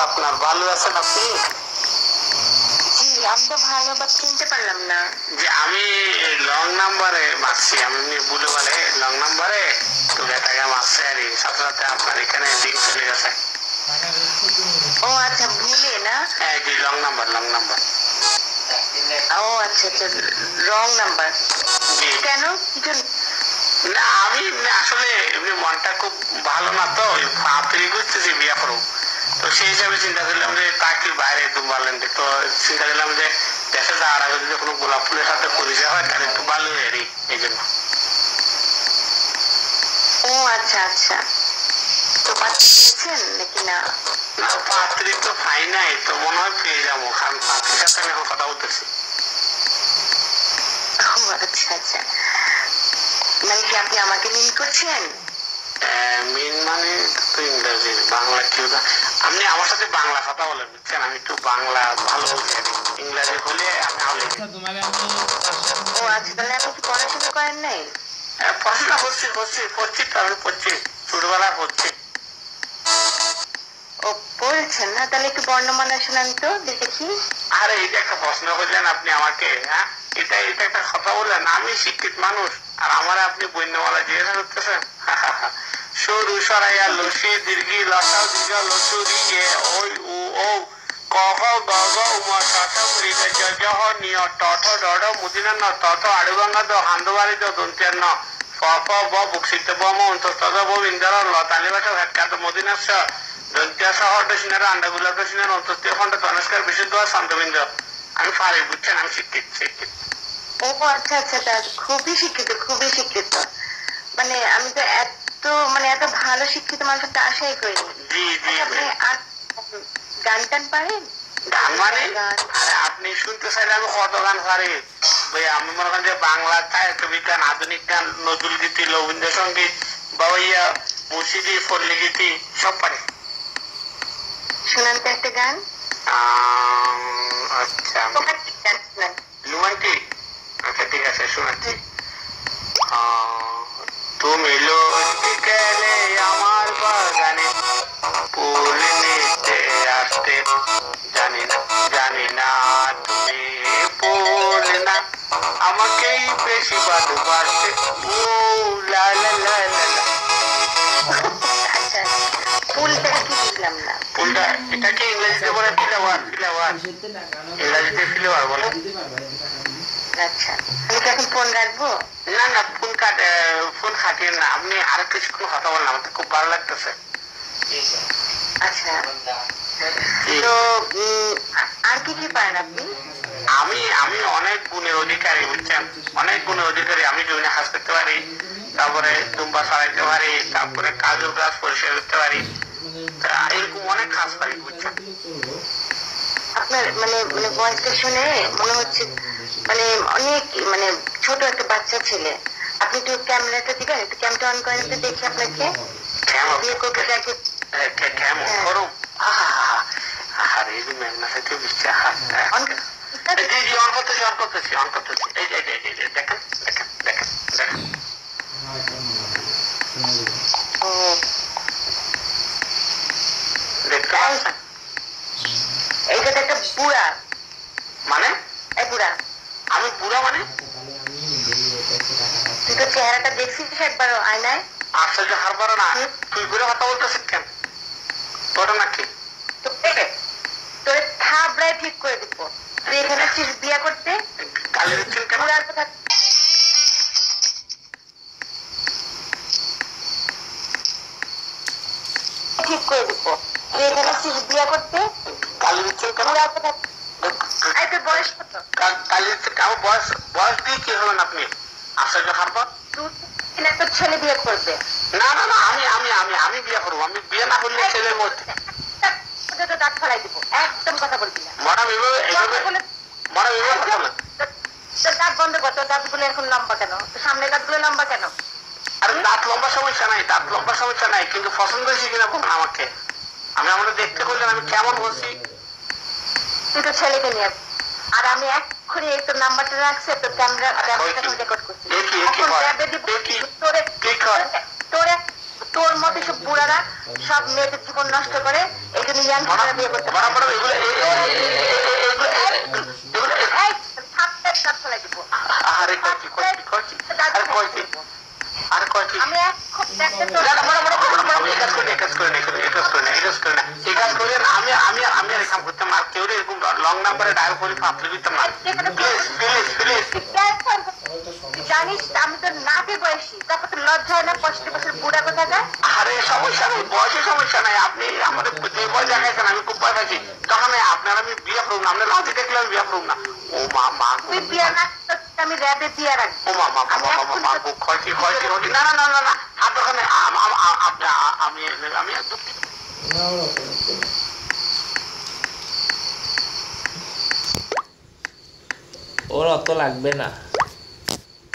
আপনার? ভালো আছেন আপনি? জি আমি তো ভালো, বাট চিনতে পারলাম না। যে আমি লং নাম্বারে মারছি, আমি বলে বলে লং নাম্বারে তো টাকা মারছে আর সাথে সাথে আপনার এখানে লিঙ্ক চলে গেছে। ও আচ্ছা, ভুলে না? হ্যাঁ জি, লং নাম্বার। ও আচ্ছা আচ্ছা, রং নাম্বার। কেন, কিছু না? আমি আসলে এমনি মনটা খুব ভালো না, তো তৈরি করতেছি বিয়া করবো, তো সেই হিসাবে চিন্তা করলাম যে তাকে বাইরে একটু বললেন, তো চিন্তা করলাম যে দেশে যাওয়ার আগে যদি কোনো গোলাপ ফুলের সাথে পরিচয় হয় তাহলে একটু ভালো হয়ে এই জন্য। ও আচ্ছা আচ্ছা, তো পাচ্ছেন নাকি না? না, পাত্রী তো পাই নাই, তো মনে হয় পেয়ে যাবো, কারণ পাত্রীর সাথে আমি এখন কথা বলতেছি। ও আচ্ছা আচ্ছা, মানে কি আপনি আমাকে মিন করছেন? মিন মানে তো ইংরেজি, বাংলা কি? আপনি আমার সাথে বাংলা কথা বলেন, বুঝছেন? আমি একটু বাংলা ভালো জানি, ইংরেজি হলে আমি হলে। ও আচ্ছা, তাহলে আপনি কি পড়াশোনা করেন নাই? পড়াশোনা পড়ছি তো, আমি পড়ছি, ছোটবেলায় পড়ছি। ও পড়ছেন না? তাহলে একটু বর্ণমালা শোনান তো দেখি। আরে এটা একটা প্রশ্ন করলেন আপনি আমাকে, হ্যাঁ? এটা একটা কথা বললেন, আমি শিক্ষিত মানুষ আর আমার আপনি বর্ণমালা জিজ্ঞাসা করতেছেন? সরু সরাইয়া লসি দীর্ঘি লসাও দীর্ঘ লসুরি এ ওই উ ও ক খ গ ঘ উম স স মৃগ জ জ হ নিয় ট ঠ ড ঢ মুদিনা ন ত থ আড়ুগঙ্গা দ হান্দবাড়ি দ দন্তের ন ফ ফ ব বুকসিত ব ম অন্তস্থ ব বিন্দার ল তালিবাসা ভ্যাখ্যাত মদিনাস দন্তিয়া শহর সিনার আন্ডাগুলা সিনার অন্তস্থীয় খণ্ড তনস্কার বিশুদ্ধ শান্তবিন্দ। আমি পারি, বুঝছেন? আমি শিক্ষিত। ও আচ্ছা আচ্ছা, তা খুবই শিক্ষিত। মানে আমি তো এত ভালো শিক্ষিত মানুষের তো আশাই করিনি। জি জি। আপনি গান টান পারেন? গান মানে আপনি শুনতে চাইলে আমি কত গান পারি ভাই। আমি মনে করেন যে বাংলা ছায়াছবিগান, আধুনিক গান, নজরুল গীতি, রবীন্দ্রসঙ্গীত, বাবাইয়া, মুর্শিদি, পল্লী গীতি সব পারি। শোনান তো একটা গান। আচ্ছা, রোমান্টিক। আচ্ছা ঠিক আছে, শোনাচ্ছি। তুমি লতিকালে আমার বাগানে ফুল নিতে আসতে, জানি না তুমি ফুল না আমাকেই বেশি ভালোবাসতে। ও লা লা লা লা লা। আচ্ছা, ফুলটা কি বুঝলাম না? ফুলটা এটাকে ইংরেজিতে বলে ফ্লাওয়ার। ইংরেজিতে ফ্লাওয়ার বলে। আচ্ছা, আমি কি এখন ফোন রাখবো? না, ফোন কাটিয়ে না, আপনি আর কিছুক্ষণ কথা বলেন, আমার তো খুব ভালো লাগতেছে। আচ্ছা, তো আর কি পারেন আপনি? আমি অনেক গুণের অধিকারী, বুঝছেন? অনেক গুণের অধিকারী। আমি জমিনে কাজ করতে পারি, তারপরে দুম্বা ছড়াইতে পারি, তারপরে কাজু গাছ পরিষ্কার করতে পারি, এরকম অনেক কাজ পারি, বুঝছেন? আপনার ভয়েসটা শুনে মনে হচ্ছে অনেক ছোট একটা বাচ্চা ছেলে। আপনি একটু ক্যামেরাটা দিবেন, একটু ক্যামেরা অন করেন তো দেখি আপনাকে। বিয়ে করতে যাকে কেমন করুন? আরে এই যে মেঘনা সাথে বিশ্বাস অন করতেছি। এই দেখেন। এইটা তো একটা বুড়া। মানে? এই বুড়া। আমি বুড়া মানে? তুই তো চেহারাটা দেখছিস একবার আয়নায়? আশ্চর্য, হারবার না। তুই করে কথা বলতেছিস কেন? তোর নাকি তোর থাবড়ায় ঠিক করে দিব। তুই এখানে আসছিস বিয়া করতে? গালি দিচ্ছেন কেন? বুড়ার কথা ঠিক করে দিব। তুই এখানে আসছিস বিয়া করতে? গালি দিচ্ছেন কেন? বুড়ার কথা। এই তোর বয়স কত? গালি দিচ্ছেন আমার বয়স দিয়ে কি হলেন আপনি? আশ্চর্য, হারবার। তুই একটা ছেলে বিয়ে করবে? না, আমি বিয়ে করবো। আমি বিয়ে না করলে ছেলের মধ্যে দাঁত ফেলাই দিব, একদম কথা বলবি না। ম্যাডাম এইভাবে কথা বলেন। তোর দাঁত বন্ধ কর। তোর দাঁতগুলো এখন লম্বা কেন? সামনে দাঁতগুলো লম্বা কেন? আরে দাঁত লম্বা সমস্যা নাই, কিন্তু পছন্দ হয়েছে কিনা বলুন আমাকে। আমরা দেখতে করলেন আমি কেমন বলছি। তুই তো ছেলেকে নিয়ে, আর আমি এক্ষুনি এই তোর নাম্বারটা রাখছি, তোর ক্যামেরা রেকর্ড করছি। তোর মতো সব বুড়ারা সব মেয়েদের জীবন নষ্ট করে, এই জন্য ইয়াং ছেলেরা বিয়ে করতে পারে। এই, থাকতে সব ফেলাই দিব। আরে কয়েছি আরে কয়েছি আমি এখন দেখতে তো আমি আর কাম করতাম আর কেউ এরকম লং নাম্বারে ডায়াল করে পাত্র দিতাম না প্লিজ জানিস আমি তো নাকে বয়সী, তারপর তো লজ্জা হয় না 65 বছর বুড়া কথা যায়। আরে সমস্যা নেই, বয়সের সমস্যা নাই, আপনি আমাদের যে বয়স দেখাইছেন আমি খুব ভয় পাইছি, তখন আপনার আমি বিয়ে করব না, আপনার লাঠি দেখলে আমি বিয়ে করব না। ও মা তুই বিয়ে না করতে আমি র্যাবে বিয়ে রাখবো। ও মা খয়ছি না হাত ওখানে আমি একদম ওর অত লাগবে না।